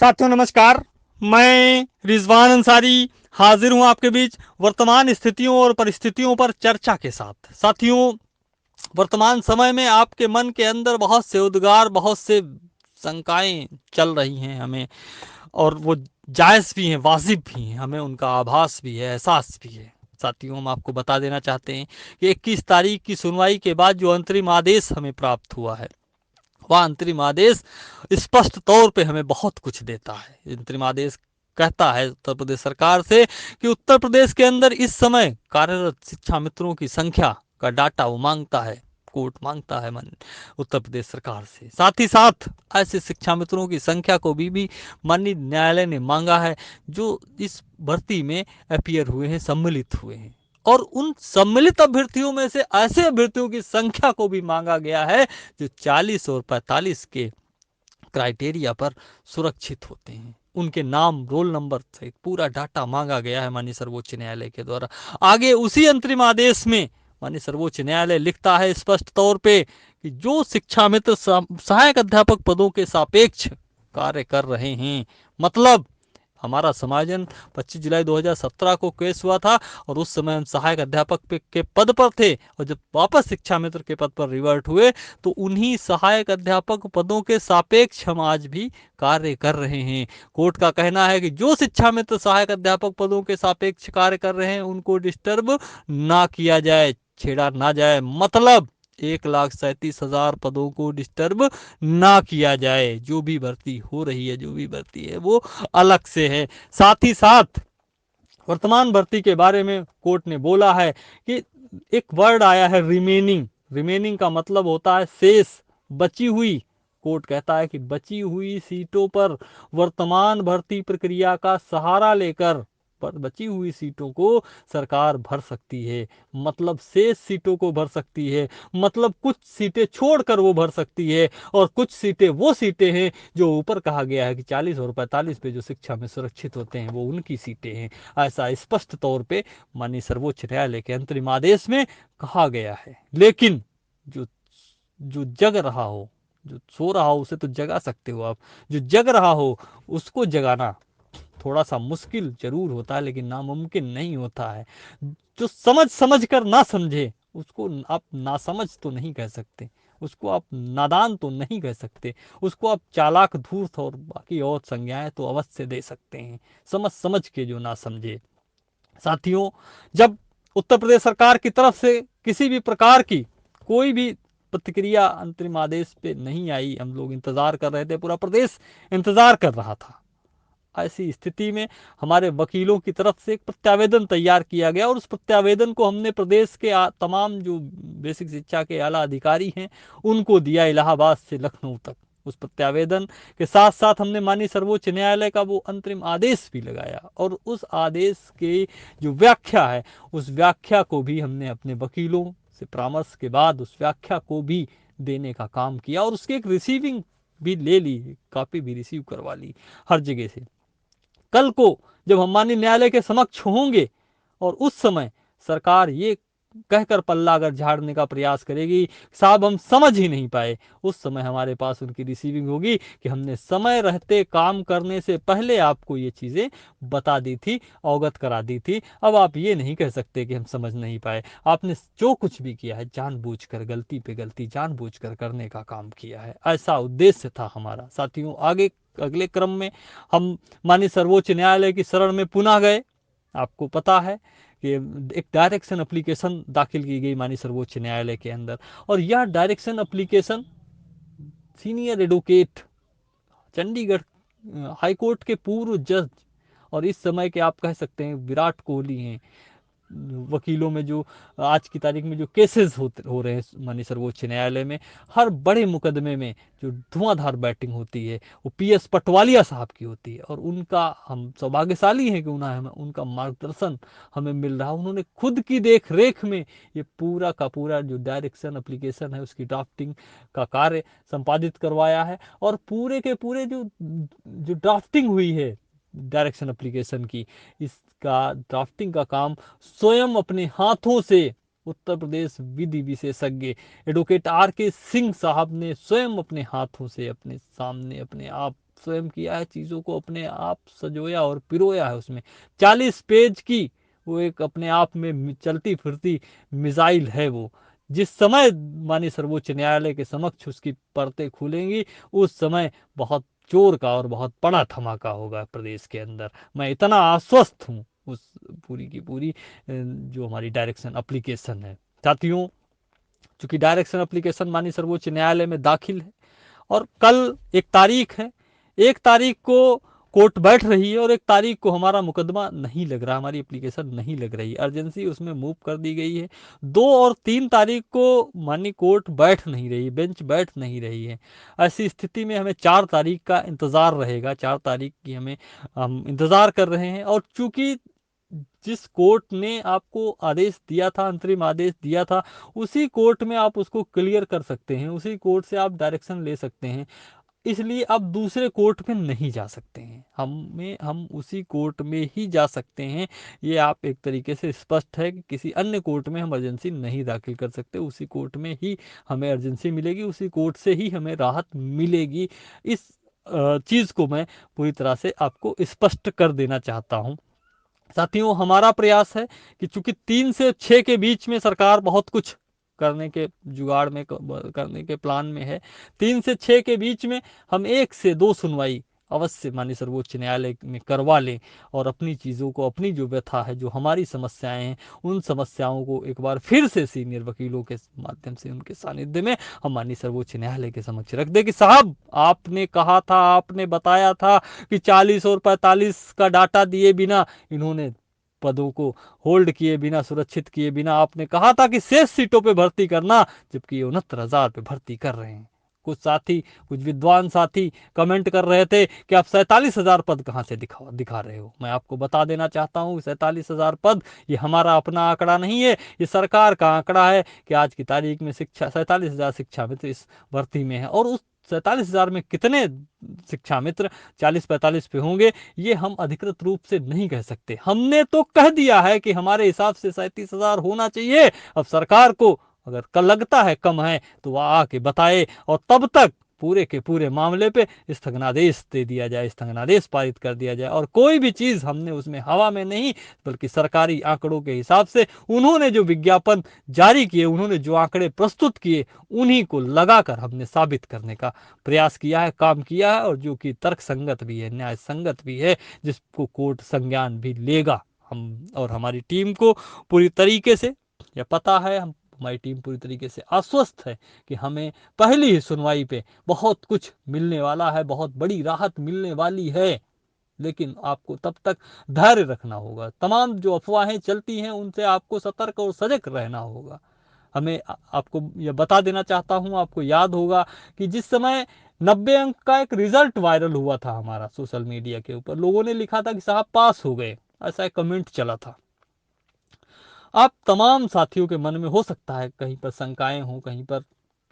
साथियों नमस्कार। मैं रिजवान अंसारी हाजिर हूं आपके बीच वर्तमान स्थितियों और परिस्थितियों पर चर्चा के साथ। साथियों, वर्तमान समय में आपके मन के अंदर बहुत से उद्गार, बहुत से शंकाएं चल रही हैं हमें, और वो जायज़ भी हैं, वाजिब भी हैं, हमें उनका आभास भी है, एहसास भी है। साथियों, हम आपको बता देना चाहते हैं कि 21 तारीख की सुनवाई के बाद जो अंतरिम आदेश हमें प्राप्त हुआ है, वह अंतरिम आदेश स्पष्ट तौर पे हमें बहुत कुछ देता है। अंतरिम आदेश कहता है उत्तर प्रदेश सरकार से कि उत्तर प्रदेश के अंदर इस समय कार्यरत शिक्षा मित्रों की संख्या का डाटा वो मांगता है, कोर्ट मांगता है मन उत्तर प्रदेश सरकार से। साथ ही साथ ऐसे शिक्षा मित्रों की संख्या को भी माननीय न्यायालय ने मांगा है जो इस भर्ती में अपीयर हुए हैं, सम्मिलित हुए हैं। और उन सम्मिलित अभ्यर्थियों में से ऐसे अभ्यर्थियों की संख्या को भी मांगा गया है जो 40 और 45 के क्राइटेरिया पर सुरक्षित होते हैं। उनके नाम, रोल नंबर सहित पूरा डाटा मांगा गया है माननीय सर्वोच्च न्यायालय के द्वारा। आगे उसी अंतरिम आदेश में माननीय सर्वोच्च न्यायालय लिखता है स्पष्ट तौर पे कि जो शिक्षा मित्र सहायक अध्यापक पदों के सापेक्ष कार्य कर रहे हैं, मतलब हमारा समाजन 25 जुलाई 2017 को केस हुआ था और उस समय हम सहायक अध्यापक के पद पर थे, और जब वापस शिक्षा मित्र के पद पर रिवर्ट हुए तो उन्हीं सहायक अध्यापक पदों के सापेक्ष हम आज भी कार्य कर रहे हैं। कोर्ट का कहना है कि जो शिक्षा मित्र सहायक अध्यापक पदों के सापेक्ष कार्य कर रहे हैं उनको डिस्टर्ब ना किया जाए, छेड़ा ना जाए, मतलब 1,37,000 पदों को डिस्टर्ब ना किया जाए। जो भी भर्ती हो रही है, जो भी भर्ती है, वो अलग से है। साथ ही साथ वर्तमान भर्ती के बारे में कोर्ट ने बोला है कि एक वर्ड आया है रिमेनिंग। रिमेनिंग का मतलब होता है शेष, बची हुई। कोर्ट कहता है कि बची हुई सीटों पर वर्तमान भर्ती प्रक्रिया का सहारा लेकर पर बची हुई सीटों को सरकार भर सकती है, मतलब शेष सीटों को भर सकती है, मतलब कुछ सीटें छोड़कर वो भर सकती है। और कुछ सीटें वो सीटें हैं जो ऊपर कहा गया है कि 40 और 45 पे जो शिक्षा में सुरक्षित होते हैं वो उनकी सीटें हैं। ऐसा स्पष्ट तौर पे माननीय सर्वोच्च न्यायालय के अंतरिम आदेश में कहा गया है। लेकिन जो जो जग रहा हो, जो सो रहा हो उसे तो जगा सकते हो आप, जो जग रहा हो उसको जगाना थोड़ा सा मुश्किल जरूर होता है लेकिन नामुमकिन नहीं होता है। जो समझ समझ कर ना समझे उसको आप नासमझ तो नहीं कह सकते, उसको आप नादान तो नहीं कह सकते, उसको आप चालाक, धूर्त और बाकी और संज्ञाएं तो अवश्य दे सकते हैं, समझ समझ के जो ना समझे। साथियों, जब उत्तर प्रदेश सरकार की तरफ से किसी भी प्रकार की कोई भी प्रतिक्रिया अंतरिम आदेश पे नहीं आई, हम लोग इंतजार कर रहे थे, पूरा प्रदेश इंतजार कर रहा था। ऐसी स्थिति में हमारे वकीलों की तरफ से एक प्रत्यावेदन तैयार किया गया और उस प्रत्यावेदन को हमने प्रदेश के तमाम जो बेसिक शिक्षा के आला अधिकारी हैं उनको दिया, इलाहाबाद से लखनऊ तक। उस प्रत्यावेदन के साथ साथ हमने माननीय सर्वोच्च न्यायालय का वो अंतरिम आदेश भी लगाया और उस आदेश की जो व्याख्या है उस व्याख्या को भी हमने अपने वकीलों से परामर्श के बाद उस व्याख्या को भी देने का काम किया और उसकी एक रिसीविंग भी ले ली, कॉपी भी रिसीव करवा ली हर जगह से। कल को जब हम माननीय न्यायालय के समक्ष होंगे और उस समय सरकार ये कहकर पल्ला अगर झाड़ने का प्रयास करेगी साहब हम समझ ही नहीं पाए, उस समय हमारे पास उनकी रिसीविंग होगी कि हमने समय रहते काम करने से पहले आपको ये चीज़ें बता दी थी, अवगत करा दी थी। अब आप ये नहीं कह सकते कि हम समझ नहीं पाए। आपने जो कुछ भी किया है जानबूझकर, गलती पे गलती जानबूझकर करने का काम किया है, ऐसा उद्देश्य था हमारा। साथियों, आगे अगले क्रम में हम माननीय सर्वोच्च न्यायालय की शरण में पुनः गए। आपको पता है कि एक डायरेक्शन एप्लीकेशन दाखिल की गई माननीय सर्वोच्च न्यायालय के अंदर, और यह direction application senior advocate, Chandigarh high court के पूर्व जज और इस समय के आप कह सकते हैं विराट कोहली हैं वकीलों में, जो आज की तारीख में जो केसेस हो रहे हैं माननीय सर्वोच्च न्यायालय में, हर बड़े मुकदमे में जो धुआंधार बैटिंग होती है वो पीएस पटवालिया साहब की होती है। और उनका हम सौभाग्यशाली हैं कि उनका मार्गदर्शन हमें मिल रहा है। उन्होंने खुद की देख रेख में ये पूरा का पूरा जो डायरेक्शन एप्लीकेशन है उसकी ड्राफ्टिंग का कार्य संपादित करवाया है और पूरे के पूरे जो जो ड्राफ्टिंग हुई है डायरेक्शन एप्लीकेशन की, इसका ड्राफ्टिंग का काम स्वयं अपने हाथों से उत्तर प्रदेश विधि विशेषज्ञ एडवोकेट आर के सिंह साहब ने स्वयं अपने हाथों से अपने सामने अपने आप स्वयं किया है, चीज़ों को अपने आप सजोया और पिरोया है। उसमें 40 पेज की वो एक अपने आप में चलती फिरती मिसाइल है वो। जिस समय माननीय सर्वोच्च न्यायालय के समक्ष उसकी परतें खुलेंगी, उस समय बहुत जोर का और बहुत बड़ा धमाका होगा प्रदेश के अंदर। मैं इतना आश्वस्त हूँ उस पूरी की पूरी जो हमारी डायरेक्शन एप्लीकेशन है। साथियों, चूंकि डायरेक्शन एप्लीकेशन माननीय सर्वोच्च न्यायालय में दाखिल है और कल एक तारीख है, 1 तारीख को कोर्ट बैठ रही है और 1 तारीख को हमारा मुकदमा नहीं लग रहा, हमारी एप्लीकेशन नहीं लग रही, अर्जेंसी उसमें मूव कर दी गई है। 2 और 3 तारीख को माननीय कोर्ट बैठ नहीं रही, बेंच बैठ नहीं रही है। ऐसी स्थिति में हमें 4 तारीख का इंतज़ार रहेगा, 4 तारीख की हमें हम इंतज़ार कर रहे हैं। और चूंकि जिस कोर्ट ने आपको आदेश दिया था, अंतरिम आदेश दिया था, उसी कोर्ट में आप उसको क्लियर कर सकते हैं, उसी कोर्ट से आप डायरेक्शन ले सकते हैं। इसलिए आप दूसरे कोर्ट में नहीं जा सकते हैं, हम उसी कोर्ट में ही जा सकते हैं। ये आप एक तरीके से स्पष्ट है कि किसी अन्य कोर्ट में हम अर्जेंसी नहीं दाखिल कर सकते, उसी कोर्ट में ही हमें अर्जेंसी मिलेगी, उसी कोर्ट से ही हमें राहत मिलेगी। इस चीज़ को मैं पूरी तरह से आपको स्पष्ट कर देना चाहता हूँ। साथियों, हमारा प्रयास है कि चूंकि 3 से 6 के बीच में सरकार बहुत कुछ करने के जुगाड़ में करने के प्लान में है, 3 से 6 के बीच में हम 1 से 2 सुनवाई अवश्य माननीय सर्वोच्च न्यायालय में करवा लें और अपनी चीज़ों को, अपनी जो व्यथा है, जो हमारी समस्याएं हैं, उन समस्याओं को एक बार फिर से सीनियर वकीलों के माध्यम से उनके सानिध्य में हम माननीय सर्वोच्च न्यायालय के समक्ष रख दें कि साहब, आपने कहा था, आपने बताया था कि 40 और 45 का डाटा दिए बिना, इन्होंने पदों को होल्ड किए बिना, सुरक्षित किए बिना, आपने कहा था कि शेष सीटों पे भर्ती करना, जबकि ये 69,000 पे भर्ती कर रहे हैं। कुछ साथी, कुछ विद्वान साथी कमेंट कर रहे थे कि आप 47,000 पद कहाँ से दिखा रहे हो। मैं आपको बता देना चाहता हूँ, 47,000 पद ये हमारा अपना आंकड़ा नहीं है, ये सरकार का आंकड़ा है कि आज की तारीख में 47,000 शिक्षा मित्र इस भर्ती में है। और उस 47,000 में कितने शिक्षा मित्र 40-45 पे होंगे, ये हम अधिकृत रूप से नहीं कह सकते। हमने तो कह दिया है कि हमारे हिसाब से 37,000 होना चाहिए। अब सरकार को अगर कल लगता है कम है तो वह आके बताए और तब तक पूरे के पूरे मामले पे स्थगनादेश दे दिया जाए, स्थगनादेश पारित कर दिया जाए। और कोई भी चीज़ हमने उसमें हवा में नहीं, बल्कि सरकारी आंकड़ों के हिसाब से उन्होंने जो विज्ञापन जारी किए, उन्होंने जो आंकड़े प्रस्तुत किए, उन्हीं को लगाकर हमने साबित करने का प्रयास किया है, काम किया है, और जो कि तर्क संगत भी है, न्याय संगत भी है, जिसको कोर्ट संज्ञान भी लेगा। हम और हमारी टीम को पूरी तरीके से यह पता है, हमारी टीम पूरी तरीके से आश्वस्त है कि हमें पहली ही सुनवाई पे बहुत कुछ मिलने वाला है, बहुत बड़ी राहत मिलने वाली है। लेकिन आपको तब तक धैर्य रखना होगा, तमाम जो अफवाहें चलती हैं उनसे आपको सतर्क और सजग रहना होगा। हमें आपको यह बता देना चाहता हूं, आपको याद होगा कि जिस समय 90 अंक का एक रिजल्ट वायरल हुआ था हमारा सोशल मीडिया के ऊपर, लोगों ने लिखा था कि साहब पास हो गए, ऐसा एक कमेंट चला था। आप तमाम साथियों के मन में हो सकता है कहीं पर शंकाएं हों, कहीं पर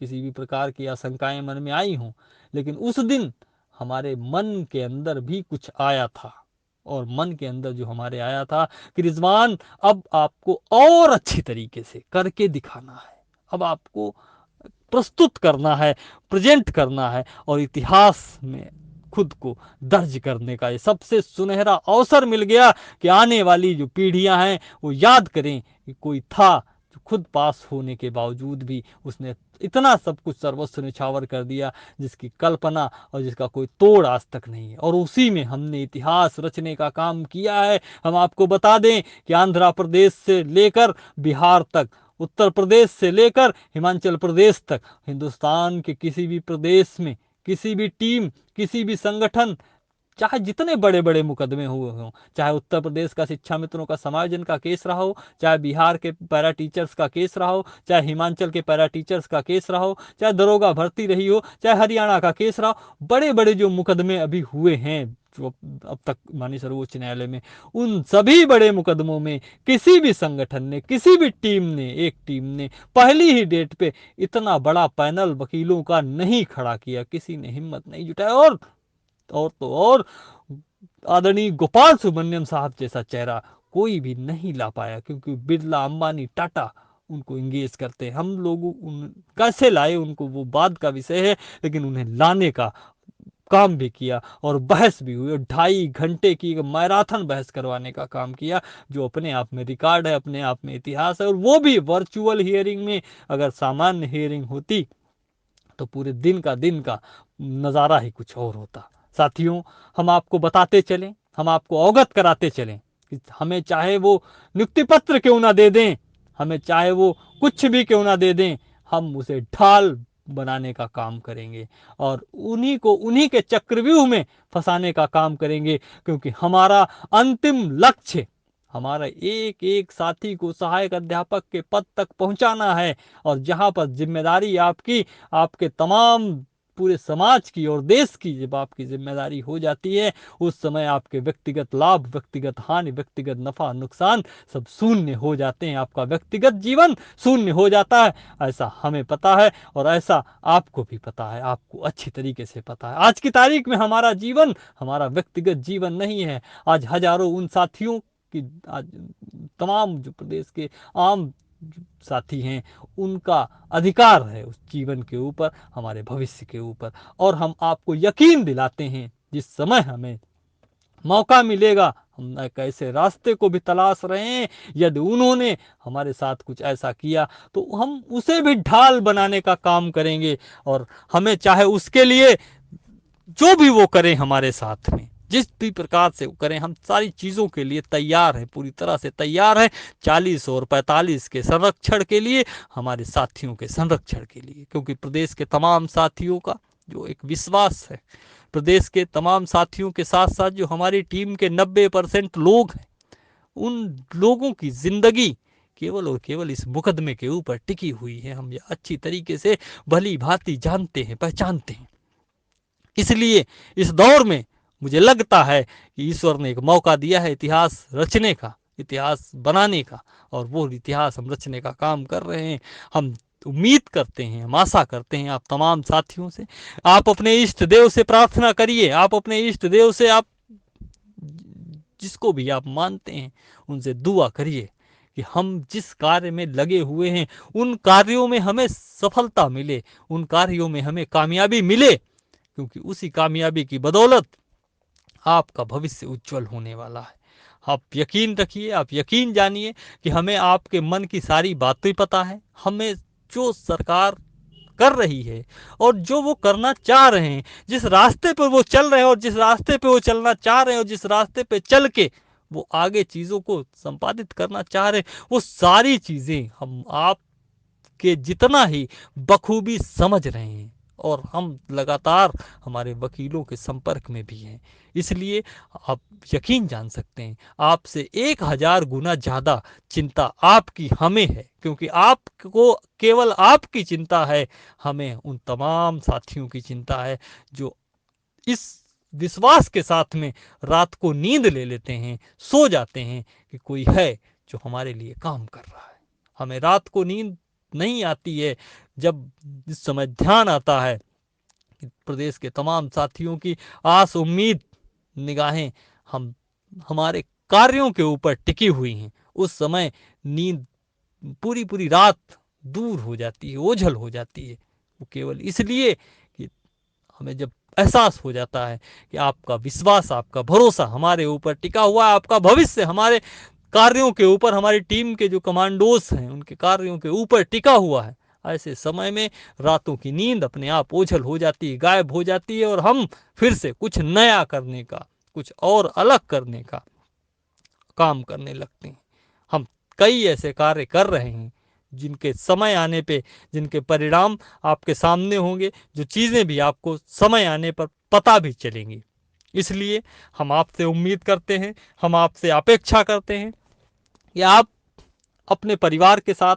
किसी भी प्रकार की आशंकाएं मन में आई हों, लेकिन उस दिन हमारे मन के अंदर भी कुछ आया था। और मन के अंदर जो हमारे आया था कि रिजवान, अब आपको और अच्छी तरीके से करके दिखाना है, अब आपको प्रस्तुत करना है, प्रेजेंट करना है, और इतिहास में खुद को दर्ज करने का ये सबसे सुनहरा अवसर मिल गया कि आने वाली जो पीढ़ियां हैं वो याद करें कि कोई था जो खुद पास होने के बावजूद भी उसने इतना सब कुछ सर्वस्व न्यौछावर कर दिया, जिसकी कल्पना और जिसका कोई तोड़ आज तक नहीं है। और उसी में हमने इतिहास रचने का काम किया है। हम आपको बता दें कि आंध्र प्रदेश से लेकर बिहार तक, उत्तर प्रदेश से लेकर हिमाचल प्रदेश तक, हिंदुस्तान के किसी भी प्रदेश में किसी भी टीम, किसी भी संगठन, चाहे जितने बड़े बड़े मुकदमे हुए हों, चाहे उत्तर प्रदेश का शिक्षा मित्रों का समायोजन का केस रहा हो, चाहे बिहार के पैरा टीचर्स का केस रहा हो, चाहे हिमाचल के पैरा टीचर्स का केस रहा हो, चाहे दरोगा भर्ती रही हो, चाहे हरियाणा का केस रहा हो, बड़े बड़े जो मुकदमे अभी हुए हैं जो अब तक माननीय सर्वोच्च न्यायालय में, उन सभी बड़े मुकदमों में किसी भी संगठन ने, किसी भी टीम ने, एक टीम ने पहली ही डेट पे इतना बड़ा पैनल वकीलों का नहीं खड़ा किया, किसी ने हिम्मत नहीं जुटाया। और आदरणीय गोपाल सुब्रमण्यम साहब जैसा चेहरा कोई भी नहीं ला पाया, क्योंकि बिरला, अंबानी, टाटा उनको इंगेज करते हैं। हम लोग उन कैसे लाए उनको वो बाद का विषय है, लेकिन उन्हें लाने का काम भी किया और बहस भी हुई और 2.5 घंटे की मैराथन बहस करवाने का काम किया, जो अपने आप में रिकॉर्ड है, अपने आप में इतिहास है। और वो भी वर्चुअल हियरिंग में। अगर सामान्य हियरिंग होती तो पूरे दिन का नज़ारा ही कुछ और होता। साथियों, हम आपको बताते चलें, हम आपको अवगत कराते चलें कि हमें चाहे वो नियुक्ति पत्र क्यों ना दे दें, हमें चाहे वो कुछ भी क्यों ना दे दें, हम उसे ढाल बनाने का काम करेंगे और उन्हीं के चक्रव्यूह में फंसाने का काम करेंगे, क्योंकि हमारा अंतिम लक्ष्य हमारा एक एक साथी को सहायक अध्यापक के पद तक पहुंचाना है। और जहां पर जिम्मेदारी आपकी, आपके तमाम पूरे समाज की और देश की जब आपकी जिम्मेदारी हो जाती है, उस समय आपके व्यक्तिगत लाभ, व्यक्तिगत हानि, व्यक्तिगत नफा नुकसान सब शून्य हो जाते हैं। आपका व्यक्तिगत जीवन शून्य हो जाता है। ऐसा हमें पता है और ऐसा आपको भी पता है, आपको अच्छी तरीके से पता है। आज की तारीख में हमारा जीवन हमारा व्यक्तिगत जीवन नहीं है। आज हजारों उन साथियों की, आज तमाम जो प्रदेश के आम साथी हैं, उनका अधिकार है उस जीवन के ऊपर, हमारे भविष्य के ऊपर। और हम आपको यकीन दिलाते हैं, जिस समय हमें मौका मिलेगा, हम एक ऐसे रास्ते को भी तलाश रहे हैं, यदि उन्होंने हमारे साथ कुछ ऐसा किया तो हम उसे भी ढाल बनाने का काम करेंगे। और हमें चाहे उसके लिए जो भी वो करें हमारे साथ में, जिस भी प्रकार से वो करें, हम सारी चीज़ों के लिए तैयार हैं, पूरी तरह से तैयार हैं। 40 और 45 के संरक्षण के लिए, हमारे साथियों के संरक्षण के लिए, क्योंकि प्रदेश के तमाम साथियों का जो एक विश्वास है, प्रदेश के तमाम साथियों के साथ साथ जो हमारी टीम के 90% लोग हैं, उन लोगों की जिंदगी केवल और केवल इस मुकदमे के ऊपर टिकी हुई है। हम ये अच्छी तरीके से भली भांति जानते हैं, पहचानते हैं। इसलिए इस दौर में मुझे लगता है कि ईश्वर ने एक मौका दिया है इतिहास रचने का, इतिहास बनाने का, और वो इतिहास हम रचने का काम कर रहे हैं। हम उम्मीद करते हैं, हम आशा करते हैं आप तमाम साथियों से, आप अपने इष्ट देव से प्रार्थना करिए, आप अपने इष्ट देव से, आप जिसको भी आप मानते हैं उनसे दुआ करिए कि हम जिस कार्य में लगे हुए हैं उन कार्यों में हमें सफलता मिले, उन कार्यों में हमें कामयाबी मिले, क्योंकि उसी कामयाबी की बदौलत आपका भविष्य उज्जवल होने वाला है। आप यकीन रखिए, आप यकीन जानिए कि हमें आपके मन की सारी बातें पता है। हमें जो सरकार कर रही है और जो वो करना चाह रहे हैं, जिस रास्ते पर वो चल रहे हैं और जिस रास्ते पे वो चलना चाह रहे हैं और जिस रास्ते पे चल के वो आगे चीज़ों को संपादित करना चाह रहे हैं, वो सारी चीज़ें हम आप के जितना ही बखूबी समझ रहे हैं और हम लगातार हमारे वकीलों के संपर्क में भी हैं। इसलिए आप यकीन जान सकते हैं, आपसे 1000 गुना ज़्यादा चिंता आपकी हमें है, क्योंकि आपको केवल आपकी चिंता है, हमें उन तमाम साथियों की चिंता है जो इस विश्वास के साथ में रात को नींद ले लेते हैं, सो जाते हैं कि कोई है जो हमारे लिए काम कर रहा है। हमें रात को नींद नहीं आती है जब इस समय ध्यान आता है कि प्रदेश के तमाम साथियों की आस उम्मीद निगाहें हम हमारे कार्यों के ऊपर टिकी हुई हैं। उस समय नींद पूरी पूरी रात दूर हो जाती है, ओझल हो जाती है। वो केवल इसलिए कि हमें जब एहसास हो जाता है कि आपका विश्वास, आपका भरोसा हमारे ऊपर टिका हुआ है, आपका भविष्य हमारे कार्यों के ऊपर, हमारी टीम के जो कमांडोज हैं उनके कार्यों के ऊपर टिका हुआ है। ऐसे समय में रातों की नींद अपने आप ओझल हो जाती है, गायब हो जाती है, और हम फिर से कुछ नया करने का, कुछ और अलग करने का काम करने लगते हैं। हम कई ऐसे कार्य कर रहे हैं जिनके समय आने पे, जिनके परिणाम आपके सामने होंगे, जो चीज़ें भी आपको समय आने पर पता भी चलेंगी। इसलिए हम आपसे उम्मीद करते हैं, हम आपसे अपेक्षा करते हैं कि आप अपने परिवार के साथ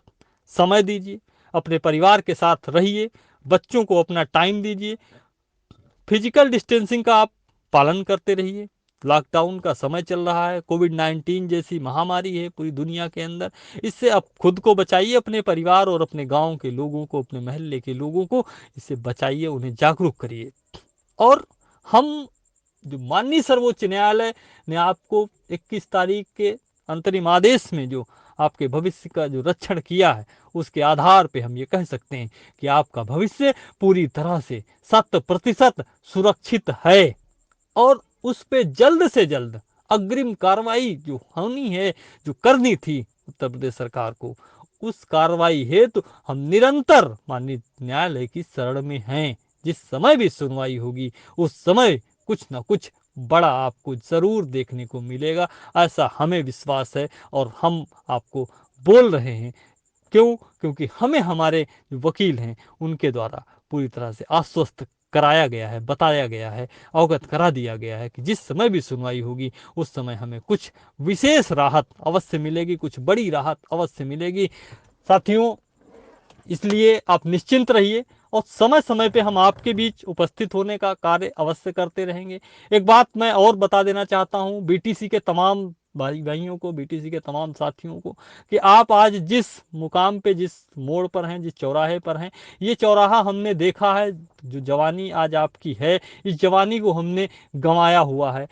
समय दीजिए, अपने परिवार के साथ रहिए, बच्चों को अपना टाइम दीजिए, फिजिकल डिस्टेंसिंग का आप पालन करते रहिए। लॉकडाउन का समय चल रहा है, कोविड-19 जैसी महामारी है पूरी दुनिया के अंदर, इससे आप खुद को बचाइए, अपने परिवार और अपने गांव के लोगों को, अपने मोहल्ले के लोगों को इससे बचाइए, उन्हें जागरूक करिए। और हम जो माननीय सर्वोच्च न्यायालय ने आपको 21 तारीख के अंतरिम आदेश में जो आपके भविष्य का जो रक्षण किया है, उसके आधार पे हम ये कह सकते हैं कि आपका भविष्य पूरी तरह से 100% सुरक्षित है। और उस पे जल्द से जल्द अग्रिम कार्रवाई जो होनी है, जो करनी थी उत्तर प्रदेश सरकार को, उस कार्रवाई हेतु हम निरंतर माननीय न्यायालय की शरण में हैं। जिस समय भी सुनवाई होगी उस समय कुछ ना कुछ बड़ा आपको जरूर देखने को मिलेगा, ऐसा हमें विश्वास है। और हम आपको बोल रहे हैं, क्यों? क्योंकि हमें हमारे जो वकील हैं उनके द्वारा पूरी तरह से आश्वस्त कराया गया है, बताया गया है, अवगत करा दिया गया है कि जिस समय भी सुनवाई होगी उस समय हमें कुछ विशेष राहत अवश्य मिलेगी, कुछ बड़ी राहत अवश्य मिलेगी। साथियों, इसलिए आप निश्चिंत रहिए और समय समय पे हम आपके बीच उपस्थित होने का कार्य अवश्य करते रहेंगे। एक बात मैं और बता देना चाहता हूँ बीटीसी के तमाम भाइयों को, बीटीसी के तमाम साथियों को, कि आप आज जिस मुकाम पे, जिस मोड़ पर हैं, जिस चौराहे पर हैं, ये चौराहा हमने देखा है। जो जवानी आज आपकी है, इस जवानी को हमने गंवाया हुआ है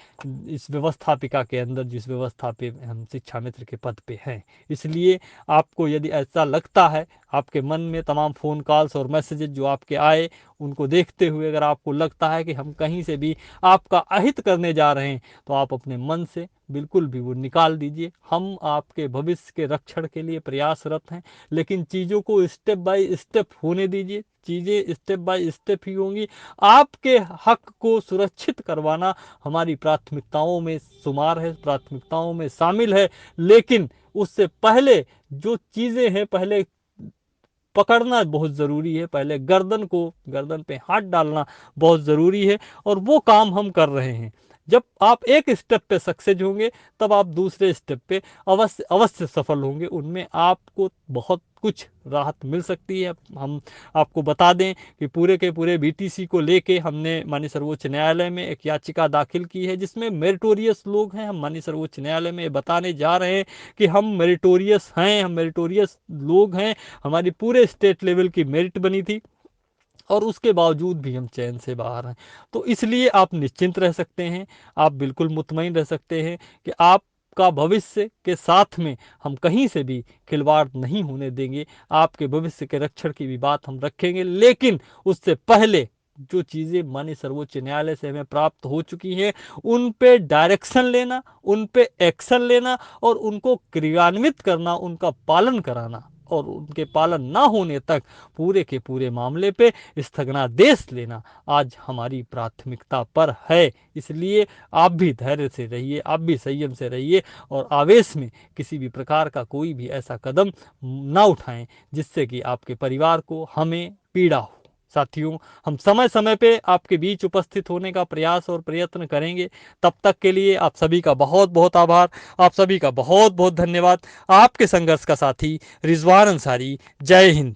इस व्यवस्थापिका के अंदर, जिस व्यवस्था पे हम शिक्षा मित्र के पद पे हैं। इसलिए आपको यदि ऐसा लगता है, आपके मन में तमाम फ़ोन कॉल्स और मैसेजेस जो आपके आए, उनको देखते हुए अगर आपको लगता है कि हम कहीं से भी आपका अहित करने जा रहे हैं, तो आप अपने मन से बिल्कुल भी वो निकाल दीजिए। हम आपके भविष्य के रक्षण के लिए प्रयासरत हैं, लेकिन चीज़ों को स्टेप बाय स्टेप होने दीजिए। चीज़ें स्टेप बाय स्टेप ही होंगी। आपके हक को सुरक्षित करवाना हमारी प्राथमिकताओं में शुमार है, प्राथमिकताओं में शामिल है। लेकिन उससे पहले जो चीज़ें हैं, पहले पकड़ना बहुत ज़रूरी है, पहले गर्दन पे हाथ डालना बहुत ज़रूरी है, और वो काम हम कर रहे हैं। जब आप एक स्टेप पे सक्सेस होंगे, तब आप दूसरे स्टेप पे अवश्य अवश्य सफल होंगे। उनमें आपको बहुत कुछ राहत मिल सकती है। हम आपको बता दें कि पूरे के पूरे बीटीसी को लेके हमने माननीय सर्वोच्च न्यायालय में एक याचिका दाखिल की है, जिसमें मेरिटोरियस लोग हैं। हम माननीय सर्वोच्च न्यायालय में बताने जा रहे हैं कि हम मेरिटोरियस हैं, हम मेरिटोरियस लोग हैं। हमारी पूरे स्टेट लेवल की मेरिट बनी थी और उसके बावजूद भी हम चयन से बाहर हैं। तो इसलिए आप निश्चिंत रह सकते हैं, आप बिल्कुल मुतमईन रह सकते हैं कि आपका भविष्य के साथ में हम कहीं से भी खिलवाड़ नहीं होने देंगे। आपके भविष्य के रक्षण की भी बात हम रखेंगे, लेकिन उससे पहले जो चीज़ें माननीय सर्वोच्च न्यायालय से हमें प्राप्त हो चुकी हैं, उन पे डायरेक्शन लेना, उन पे एक्शन लेना और उनको क्रियान्वित करना, उनका पालन कराना, और उनके पालन ना होने तक पूरे के पूरे मामले पे स्थगनादेश लेना आज हमारी प्राथमिकता पर है। इसलिए आप भी धैर्य से रहिए, आप भी संयम से रहिए और आवेश में किसी भी प्रकार का कोई भी ऐसा कदम ना उठाएं जिससे कि आपके परिवार को, हमें पीड़ा हो। साथियों, हम समय समय पे आपके बीच उपस्थित होने का प्रयास और प्रयत्न करेंगे। तब तक के लिए आप सभी का बहुत बहुत आभार, आप सभी का बहुत बहुत धन्यवाद। आपके संघर्ष का साथी रिजवान अंसारी। जय हिंद।